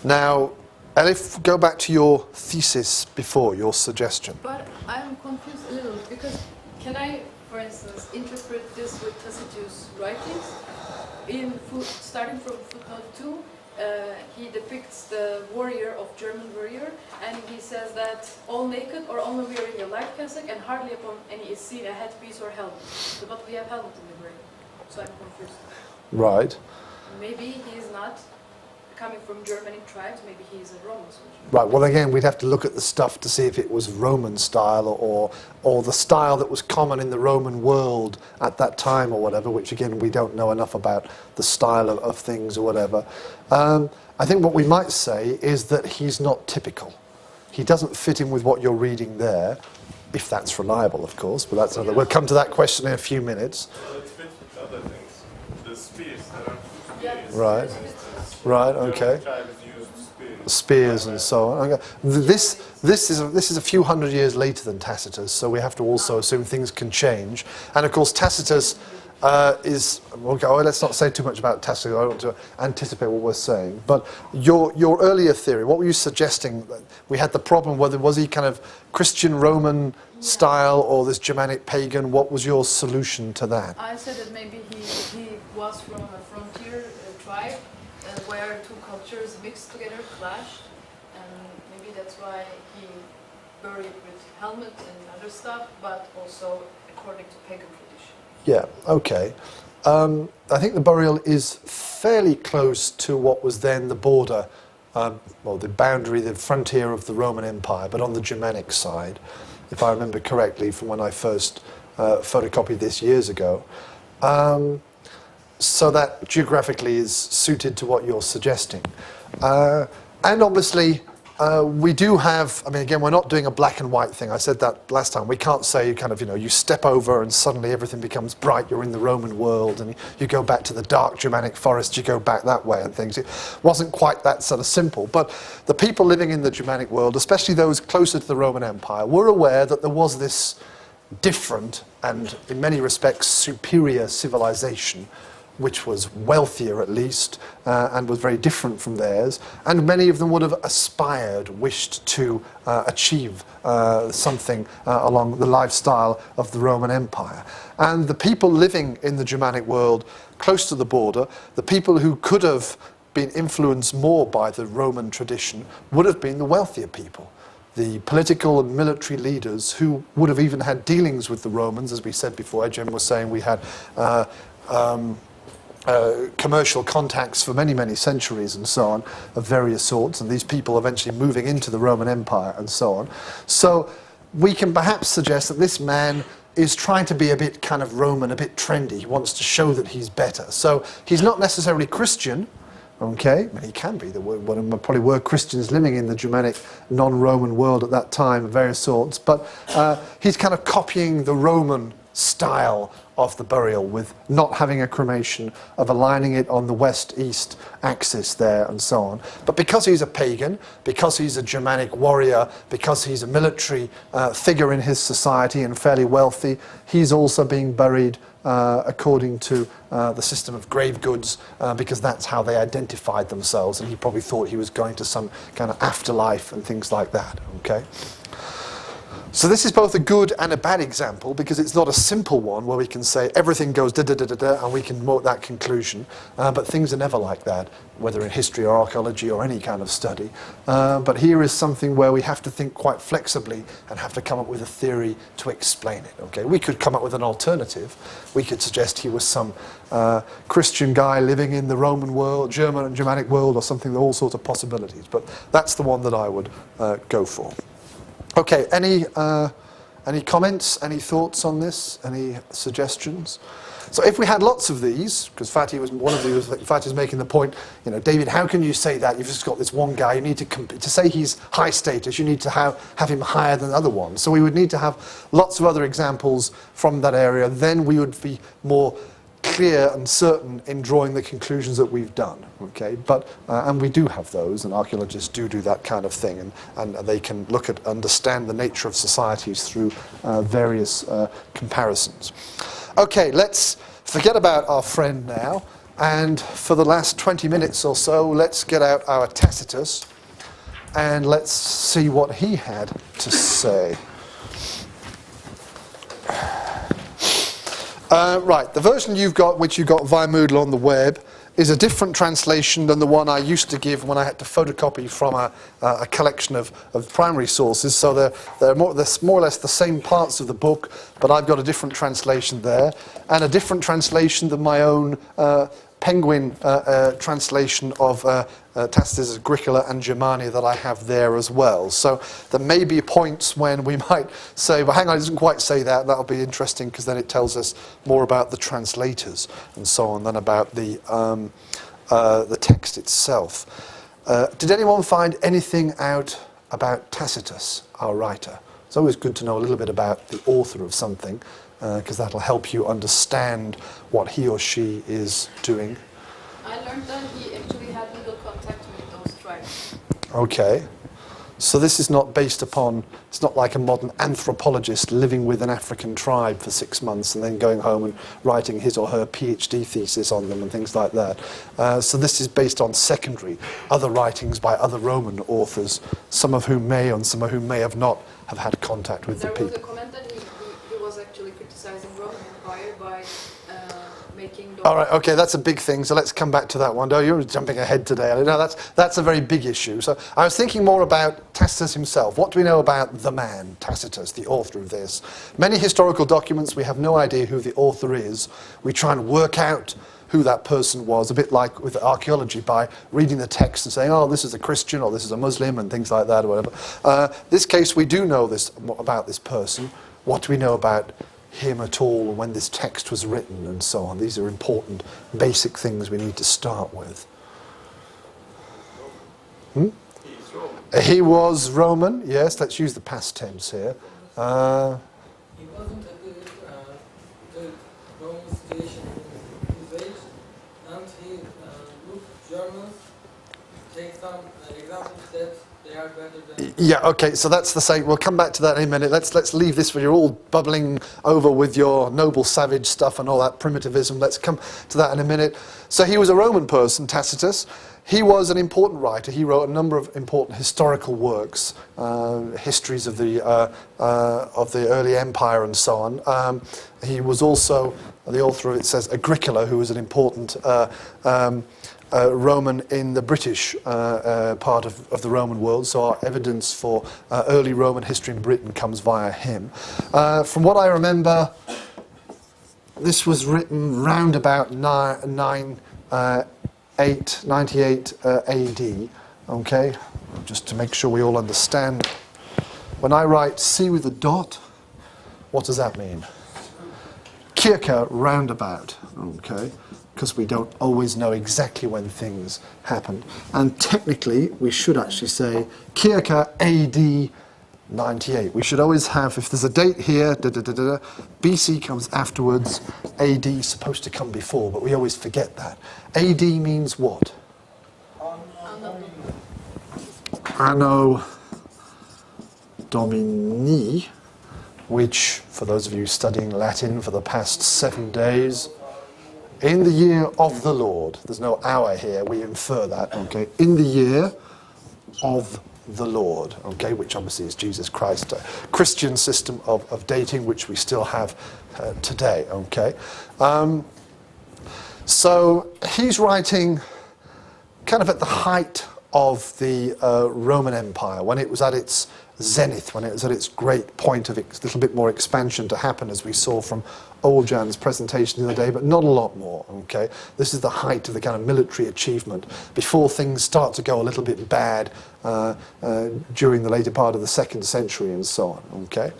Now, Elif, go back to your thesis before, your suggestion. But I'm confused a little, because can I, for instance, interpret this with Tacitus' writings? Starting from footnote 2, he depicts the German warrior, and he says that all naked or only wearing a light cassock, and hardly upon any is seen a headpiece or helmet. But we have helmet in the grave, so I'm confused. Right. Maybe he is not coming from Germanic tribes, maybe he is a Roman soldier. Right, well again, we'd have to look at the stuff to see if it was Roman style or the style that was common in the Roman world at that time or whatever, which again, we don't know enough about the style of things or whatever. I think what we might say is that he's not typical. He doesn't fit in with what you're reading there, if that's reliable, of course, but that's another. We'll come to that question in a few minutes. Well, it fits with other things. The spears, there are two spears. Right. Right, okay. Spears and so on. Okay. This is a few hundred years later than Tacitus, so we have to also assume things can change. And of course, Tacitus is. Okay, let's not say too much about Tacitus. I don't want to anticipate what we're saying. But your earlier theory, what were you suggesting? We had the problem whether was he kind of Christian Roman style or this Germanic pagan. What was your solution to that? I said that maybe he was from a frontier tribe, where two cultures mixed together, clashed, and maybe that's why he buried with helmet and other stuff, but also according to pagan tradition. Yeah, okay. I think the burial is fairly close to what was then the border, well, the boundary, the frontier of the Roman Empire, but on the Germanic side, if I remember correctly from when I first photocopied this years ago. So that geographically is suited to what you're suggesting. And obviously, we do have, I mean, again, we're not doing a black and white thing. I said that last time. We can't say kind of, you know, you step over and suddenly everything becomes bright, you're in the Roman world, and you go back to the dark Germanic forest, you go back that way and things. It wasn't quite that sort of simple. But the people living in the Germanic world, especially those closer to the Roman Empire, were aware that there was this different and, in many respects, superior civilization, which was wealthier at least, and was very different from theirs. And many of them would have aspired, wished to achieve something along the lifestyle of the Roman Empire. And the people living in the Germanic world, close to the border, the people who could have been influenced more by the Roman tradition, would have been the wealthier people. The political and military leaders who would have even had dealings with the Romans, as we said before. Ejim was saying we had commercial contacts for many, many centuries and so on, of various sorts, and these people eventually moving into the Roman Empire and so on. So we can perhaps suggest that this man is trying to be a bit kind of Roman, a bit trendy. He wants to show that he's better. So he's not necessarily Christian, okay? I mean, he can be. There probably were Christians living in the Germanic non-Roman world at that time of various sorts, but he's kind of copying the Roman style of the burial, with not having a cremation, of aligning it on the west-east axis there and so on. But because he's a pagan, because he's a Germanic warrior, because he's a military figure in his society and fairly wealthy, he's also being buried according to the system of grave goods, because that's how they identified themselves, and he probably thought he was going to some kind of afterlife and things like that, okay? So this is both a good and a bad example, because it's not a simple one where we can say everything goes da-da-da-da-da and we can note that conclusion. But things are never like that, whether in history or archaeology or any kind of study. But here is something where we have to think quite flexibly and have to come up with a theory to explain it. Okay, we could come up with an alternative. We could suggest he was some Christian guy living in the Roman world, Germanic world, or something, all sorts of possibilities. But that's the one that I would go for. Okay, any comments, any thoughts on this, any suggestions? So if we had lots of these, because Fatih was one of these, Fatih's making the point, you know, David, how can you say that? You've just got this one guy, you need to say he's high status, you need to have him higher than other ones. So we would need to have lots of other examples from that area, then we would be more clear and certain in drawing the conclusions that we've done, okay? But and we do have those, and archaeologists do that kind of thing, and they can understand the nature of societies through various comparisons. Okay, let's forget about our friend now, and for the last 20 minutes or so, let's get out our Tacitus, and let's see what he had to say. Right, the version you've got, which you got via Moodle on the web, is a different translation than the one I used to give when I had to photocopy from a collection of primary sources. So they're more or less the same parts of the book, but I've got a different translation there, and a different translation than my own Penguin translation of Tacitus' Agricola and Germania that I have there as well. So there may be points when we might say, well, hang on, it doesn't quite say that. That'll be interesting, because then it tells us more about the translators and so on than about the text itself. Did anyone find anything out about Tacitus, our writer? It's always good to know a little bit about the author of something, because that'll help you understand what he or she is doing. I learned that he actually had legal contact with those tribes. Okay. So this is not based upon, it's not like a modern anthropologist living with an African tribe for 6 months and then going home and writing his or her PhD thesis on them and things like that. So this is based on secondary, other writings by other Roman authors, some of whom may have not have had contact with the people. There was a comment that he was actually criticizing Rome Roman Empire by making the... All right, okay, that's a big thing, so let's come back to that one. Oh, you're jumping ahead today. No, that's a very big issue. So I was thinking more about Tacitus himself. What do we know about the man, Tacitus, the author of this? Many historical documents, we have no idea who the author is. We try and work out who that person was, a bit like with archaeology, by reading the text and saying, oh, this is a Christian, or this is a Muslim, and things like that, or whatever. This case, we do know this about this person. What do we know about him at all, and when this text was written, and so on? These are important, basic things we need to start with. He was Roman, yes, let's use the past tense here. He wasn't a good Roman situation in his age, and he looked Germans, take some examples that they are better than... Yeah, okay, so that's the same. We'll come back to that in a minute. Let's leave this when you're all bubbling over with your noble savage stuff and all that primitivism. Let's come to that in a minute. So he was a Roman person, Tacitus. He was an important writer. He wrote a number of important historical works, histories of the early empire and so on. He was also the author of, it says, Agricola, who was an important Roman in the British part of the Roman world. So our evidence for early Roman history in Britain comes via him. From what I remember, this was written round about 98 AD, okay? Just to make sure we all understand. When I write C with a dot, what does that mean? Circa, roundabout, okay? Because we don't always know exactly when things happened. And technically, we should actually say circa AD 98. We should always have, if there's a date here, BC comes afterwards, AD is supposed to come before, but we always forget that. AD means what? Anno Domini, which, for those of you studying Latin for the past 7 days, in the year of the Lord, there's no hour here, we infer that, okay, in the year of the Lord, okay, which obviously is Jesus Christ, a Christian system of dating which we still have today, okay. So he's writing kind of at the height of the Roman Empire, when it was at its zenith, when it was at its great point of a little bit more expansion to happen, as we saw from Oljan's presentation the other day, but not a lot more, okay? This is the height of the kind of military achievement before things start to go a little bit bad during the later part of the 2nd century and so on, okay?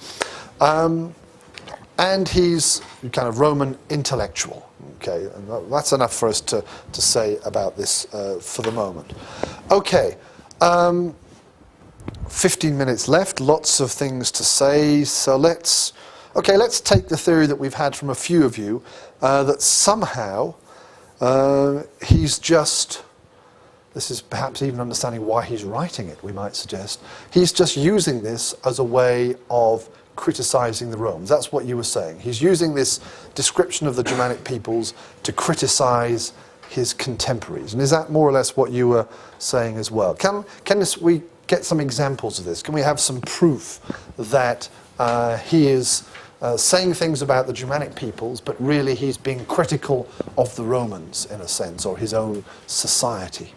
And he's kind of Roman intellectual, okay? And that's enough for us to say about this for the moment. Okay. 15 minutes left, lots of things to say, so let's take the theory that we've had from a few of you, that somehow he's just, this is perhaps even understanding why he's writing it, we might suggest, he's just using this as a way of criticizing the Romans. That's what you were saying. He's using this description of the Germanic peoples to criticize his contemporaries. And is that more or less what you were saying as well? Can we get some examples of this? Can we have some proof that he is saying things about the Germanic peoples, but really he's being critical of the Romans, in a sense, or his own society?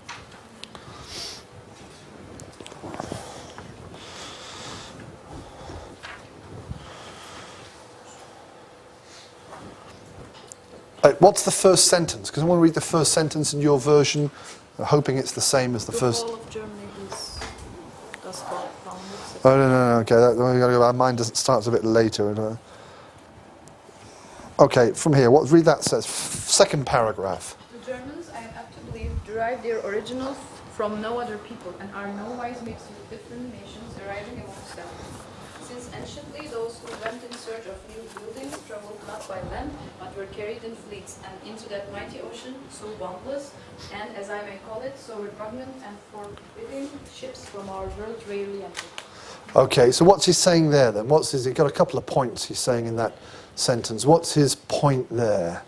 What's the first sentence? Because I want to read the first sentence in your version, hoping it's the same as the first. The whole of Germany is thus far founded. Oh, no, okay. Mine starts a bit later. Okay, from here, what read that says. Second paragraph. The Germans, I am apt to believe, derive their originals from no other people and are nowise mixed with different nations arising amongst them. Since anciently those who went in search of new buildings traveled not by land, but were carried in fleets, and into that mighty ocean, so boundless, and, as I may call it, so repugnant and forbidding, ships from our world rarely enter. Okay, so what's he saying there then? He's got a couple of points he's saying in that sentence. What's his point there?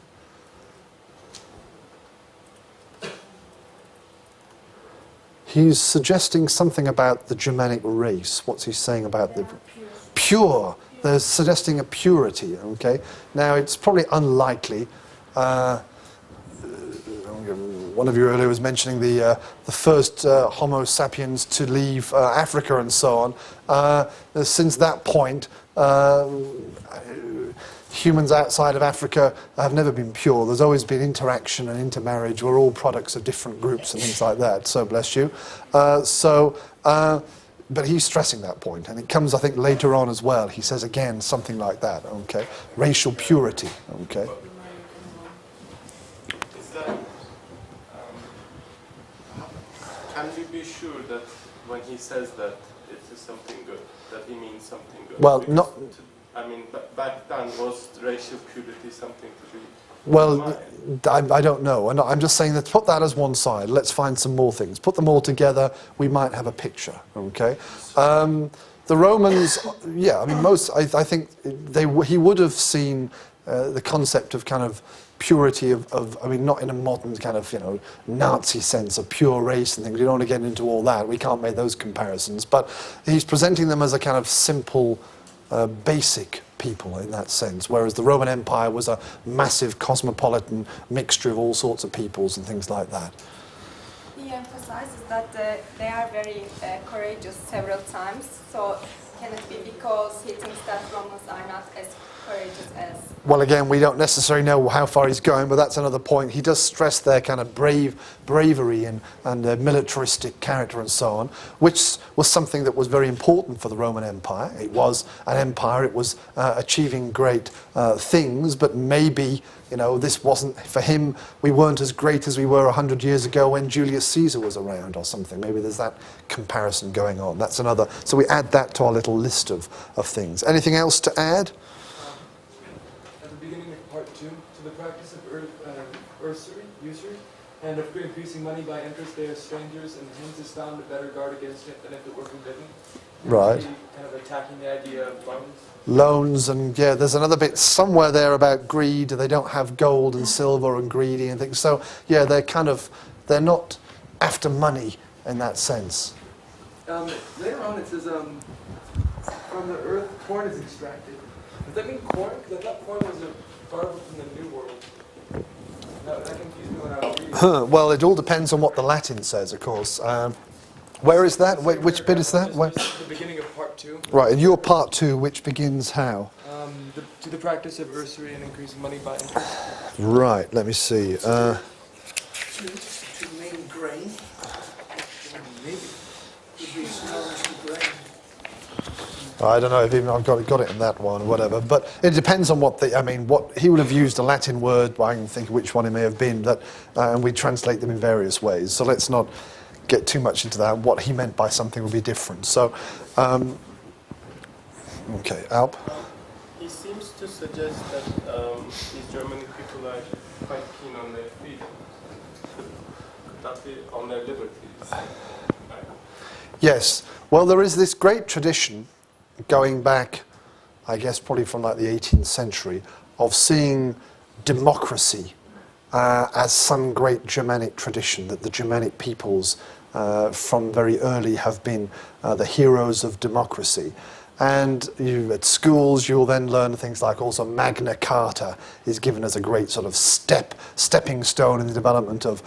He's suggesting something about the Germanic race. What's he saying about the pure? They're suggesting a purity, okay? Now, it's probably unlikely. One of you earlier was mentioning the first Homo sapiens to leave Africa and so on. Since that point, humans outside of Africa have never been pure. There's always been interaction and intermarriage. We're all products of different groups and things like that, so bless you. But he's stressing that point, and it comes, I think, later on as well. He says again something like that, okay? Racial purity, okay? Is that, can we be sure that when he says that it is something good, that he means something good? Well, Because not... I mean, back then, was racial purity something to be... Well, I don't know. I'm just saying that put that as one side. Let's find some more things. Put them all together, we might have a picture, okay? The Romans, yeah, I mean, I think he would have seen the concept of kind of purity of, I mean, not in a modern kind of, Nazi sense of pure race and things. We don't want to get into all that. We can't make those comparisons. But he's presenting them as a kind of simple, basic people in that sense, whereas the Roman Empire was a massive cosmopolitan mixture of all sorts of peoples and things like that. He emphasizes that they are very courageous several times, so can it be because he thinks that Romans are not as courageous as... Well, again, we don't necessarily know how far he's going, but that's another point. He does stress their kind of bravery and their militaristic character and so on, which was something that was very important for the Roman Empire. It was an empire, it was achieving great things, but maybe, this wasn't, for him, we weren't as great as we were 100 years ago when Julius Caesar was around or something. Maybe there's that comparison going on. That's another, so we add that to our little list of things. Anything else to add? Part 2, to the practice of usury, and of increasing money by interest, they are strangers, and hence is found a better guard against it than if it were forbidden. Right. Kind of attacking the idea of loans. Loans, and yeah, there's another bit somewhere there about greed. They don't have gold and silver and greedy and things. So yeah, they're not after money in that sense. Later on it says, from the earth corn is extracted. Does that mean corn? Because I thought corn was a garble from the New World. That confused me when I was reading. Well, it all depends on what the Latin says, of course. Where is that? Which bit is that? Where? The beginning of part 2. Right, and your part 2, which begins how? To the practice of usury and increasing money by interest. Right, let me see. To main grain. Maybe. If we acknowledge the grain. I don't know if even I've got it in that one or whatever, but it depends on what he would have used a Latin word, but I can think of which one it may have been, and we translate them in various ways. So let's not get too much into that. What he meant by something will be different. So, okay, Alp? He seems to suggest that these Germanic people are quite keen on their freedom, not on their liberties. Right? Yes. Well, there is this great tradition going back, I guess, probably from like the 18th century, of seeing democracy as some great Germanic tradition, that the Germanic peoples from very early have been the heroes of democracy. And at schools, you'll then learn things like also Magna Carta is given as a great sort of stepping stone in the development of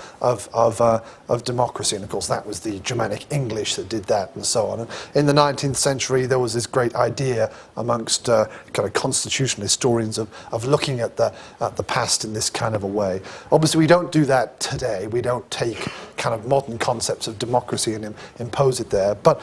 democracy. And of course, that was the Germanic English that did that and so on. And in the 19th century, there was this great idea amongst kind of constitutional historians of looking at the past in this kind of a way. Obviously, we don't do that today. We don't take kind of modern concepts of democracy and impose it there. But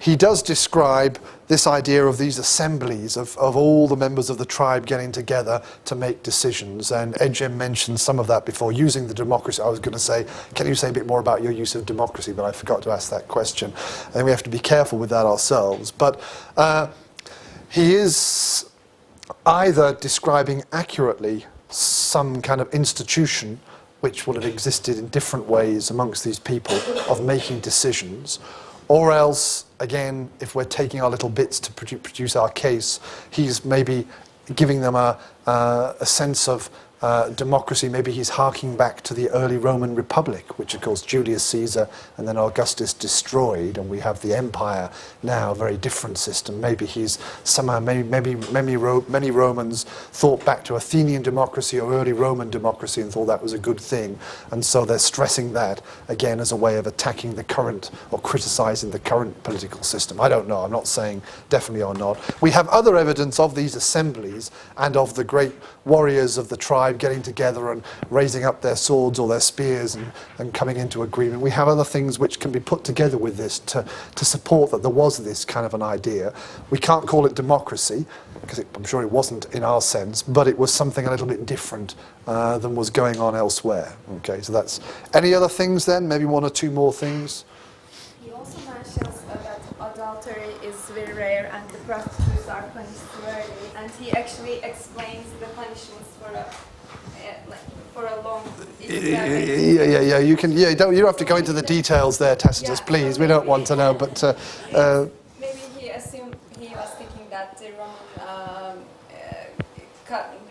he does describe this idea of these assemblies of all the members of the tribe getting together to make decisions. And Ejim mentioned some of that before, using the democracy. I was going to say, can you say a bit more about your use of democracy? But I forgot to ask that question. And we have to be careful with that ourselves. But he is either describing accurately some kind of institution which will have existed in different ways amongst these people of making decisions, or else, again, if we're taking our little bits to produce our case, he's maybe giving them a sense of democracy, maybe he's harking back to the early Roman Republic, which of course Julius Caesar and then Augustus destroyed, and we have the empire now, a very different system. Maybe he's somehow, many Romans thought back to Athenian democracy or early Roman democracy and thought that was a good thing, and so they're stressing that again as a way of attacking the current or criticizing the current political system. I don't know, I'm not saying definitely or not. We have other evidence of these assemblies and of the great warriors of the tribe getting together and raising up their swords or their spears and coming into agreement. We have other things which can be put together with this to support that there was this kind of an idea. We can't call it democracy, because I'm sure it wasn't in our sense, but it was something a little bit different than was going on elsewhere. Okay, so that's... Any other things then? Maybe one or two more things? He also mentions that adultery is very rare and the prostitutes are punished severely, and he actually explains the punishments for a long... Yeah. You can. Yeah, you don't have to go into the details there, Tacitus. Yeah, please. We don't want to know. But maybe he assumed he was thinking that the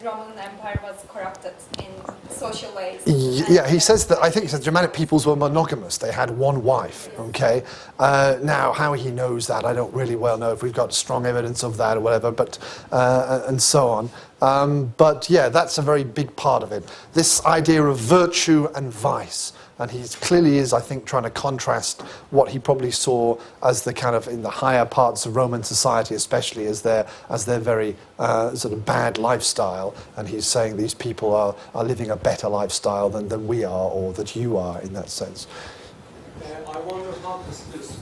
Roman Empire was corrupted in social ways. Yeah, he says that. I think the Germanic peoples were monogamous. They had one wife. Okay. Now, how he knows that, I don't really well know if we've got strong evidence of that or whatever. But and so on. But yeah, that's a very big part of it. This idea of virtue and vice. And he clearly is, I think, trying to contrast what he probably saw as the kind of, in the higher parts of Roman society, especially as their very sort of bad lifestyle. And he's saying these people are living a better lifestyle than we are, or that you are, in that sense. I wonder how Tacitus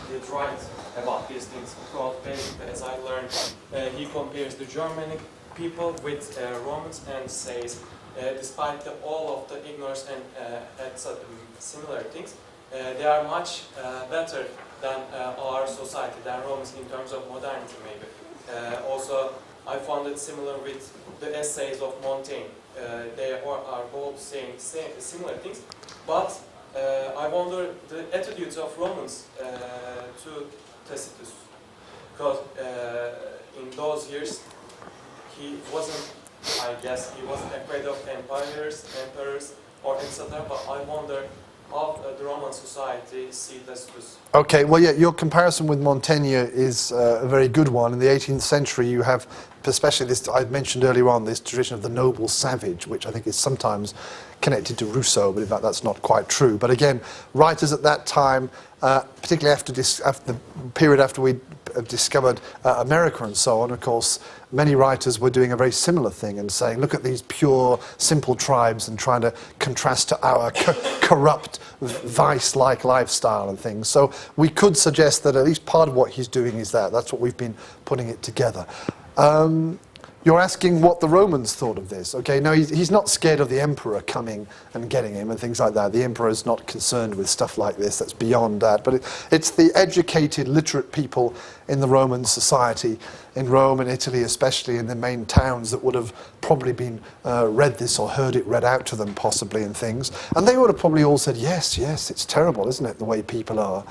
did write about these things, because basically, as I learned, he compares the Germanic people with Romans and says, despite all of the ignorance and similar things, they are much better than our society, than Romans in terms of modernity maybe. Also, I found it similar with the essays of Montaigne. They are both saying similar things, but I wonder the attitudes of Romans to Tacitus, because in those years he wasn't, I guess he wasn't afraid of emperors, or etc. But I wonder how the Roman society see Tacitus. Okay, well, yeah, your comparison with Montaigne is a very good one. In the 18th century, you have, especially this, I mentioned earlier on, this tradition of the noble savage, which I think is sometimes connected to Rousseau, but in fact that's not quite true. But again, writers at that time, particularly after the period after we discovered America and so on, of course, many writers were doing a very similar thing and saying, look at these pure, simple tribes, and trying to contrast to our corrupt, vice-like lifestyle and things. So we could suggest that at least part of what he's doing is that. That's what we've been putting it together. You're asking what the Romans thought of this. Okay, no, he's not scared of the emperor coming and getting him and things like that. The emperor's not concerned with stuff like this. That's beyond that. But it's the educated, literate people in the Roman society, in Rome and Italy, especially in the main towns, that would have probably been read this or heard it read out to them possibly and things. And they would have probably all said, yes, it's terrible, isn't it, the way people are.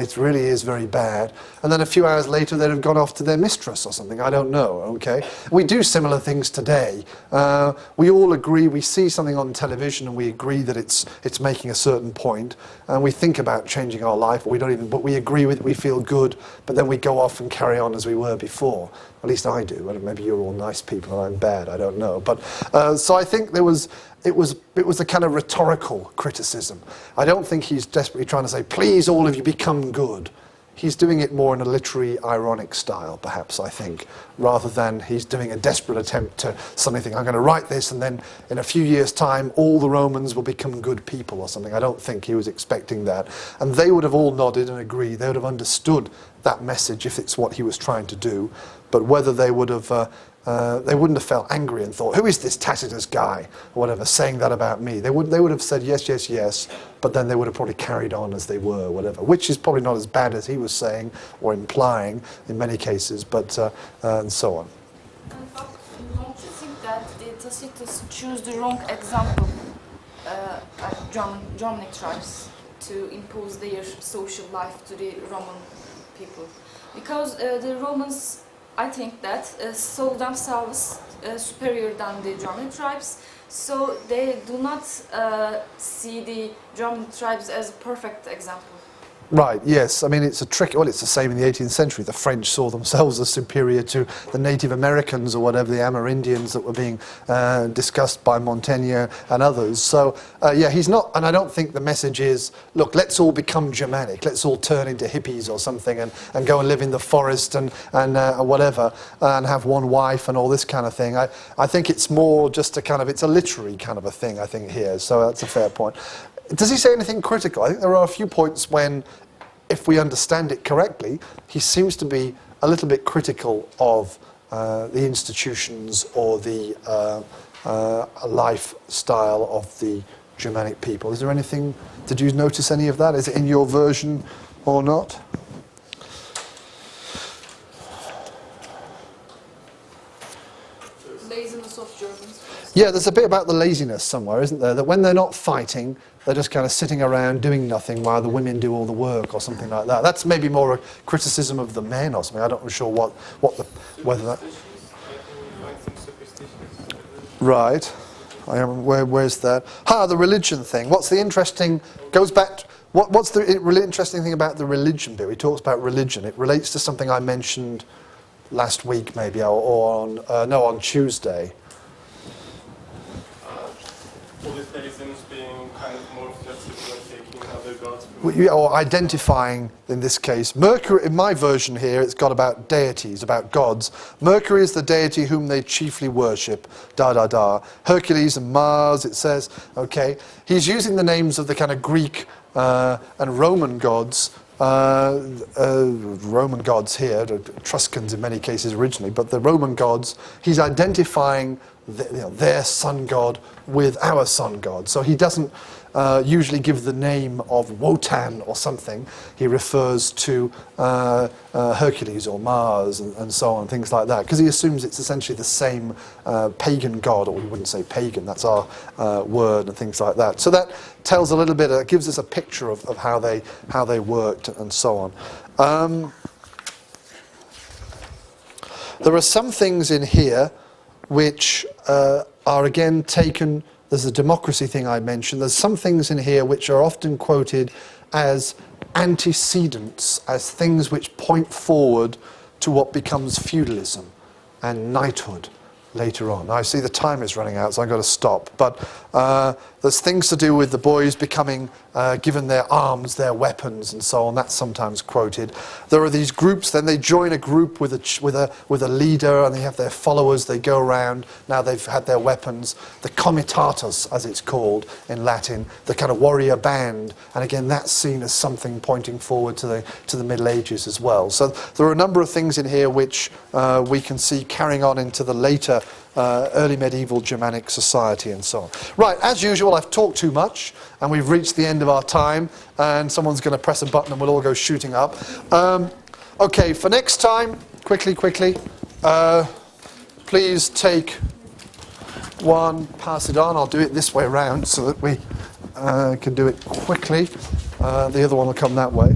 It really is very bad. And then a few hours later, they'd have gone off to their mistress or something. I don't know, okay? We do similar things today. We all agree, we see something on television and we agree that it's making a certain point, and we think about changing our life, or we don't even, but we agree with it, we feel good, but then we go off and carry on as we were before. At least I do. Maybe you're all nice people and I'm bad, I don't know. But so I think it was a kind of rhetorical criticism. I don't think he's desperately trying to say, please all of you become good. He's doing it more in a literary, ironic style, perhaps, I think, rather than he's doing a desperate attempt to suddenly think, I'm going to write this, and then in a few years' time, all the Romans will become good people or something. I don't think he was expecting that. And they would have all nodded and agreed. They would have understood that message if it's what he was trying to do. But whether they would have... they wouldn't have felt angry and thought, who is this Tacitus guy, or whatever, saying that about me. They would have said yes, but then they would have probably carried on as they were, whatever, which is probably not as bad as he was saying or implying in many cases, but and so on. Don't you think that Tacitus chose the wrong example, Germanic tribes, to impose their social life to the Roman people? Because the Romans, I think that, saw themselves superior than the German tribes. So they do not see the German tribes as a perfect example. Right, yes. I mean, it's a trick. Well, it's the same in the 18th century. The French saw themselves as superior to the Native Americans or whatever, the Amerindians that were being discussed by Montaigne and others. So, yeah, he's not, and I don't think the message is, look, let's all become Germanic. Let's all turn into hippies or something and go and live in the forest and whatever, and have one wife and all this kind of thing. I think it's more just a kind of, it's a literary kind of a thing, I think, here. So that's a fair point. Does he say anything critical? I think there are a few points when, if we understand it correctly, he seems to be a little bit critical of the institutions or the lifestyle of the Germanic people. Is there anything, did you notice any of that? Is it in your version or not? Laziness of Germans. Yeah, there's a bit about the laziness somewhere, isn't there? That when they're not fighting, they're just kind of sitting around doing nothing while the women do all the work or something like that. That's maybe more a criticism of the men or something. I'm not sure whether that... Right. Where's that? The religion thing. What's the interesting... Goes back... What's the really interesting thing about the religion bit? He talks about religion. It relates to something I mentioned last week maybe, or on Tuesday. Polytheisms being kind of more flexible and taking other gods. Or identifying, in this case, Mercury, in my version here, it's got about deities, about gods. Mercury is the deity whom they chiefly worship, Hercules and Mars, it says, okay. He's using the names of the kind of Greek and Roman gods, Roman gods here, Etruscans in many cases originally, but the Roman gods, he's identifying their sun god with our sun god. So he doesn't usually give the name of Wotan or something. He refers to Hercules or Mars and so on, things like that, because he assumes it's essentially the same pagan god, or we wouldn't say pagan, that's our word, and things like that. So that tells a little bit, gives us a picture of how they worked and so on. There are some things in here which are again taken, there's the democracy thing I mentioned, there's some things in here which are often quoted as antecedents, as things which point forward to what becomes feudalism and knighthood later on. Now I see the time is running out, so I've got to stop, but there's things to do with the boys becoming given their arms, their weapons, and so on. That's sometimes quoted. There are these groups. Then they join a group with a leader, and they have their followers. They go around. Now they've had their weapons. The comitatus, as it's called in Latin, the kind of warrior band. And again, that's seen as something pointing forward to the Middle Ages as well. So there are a number of things in here which we can see carrying on into the later early medieval Germanic society and so on. Right, as usual, I've talked too much, and we've reached the end of our time, and someone's going to press a button and we'll all go shooting up. Okay, for next time, quickly, please take one, pass it on. I'll do it this way around so that we can do it quickly. The other one will come that way.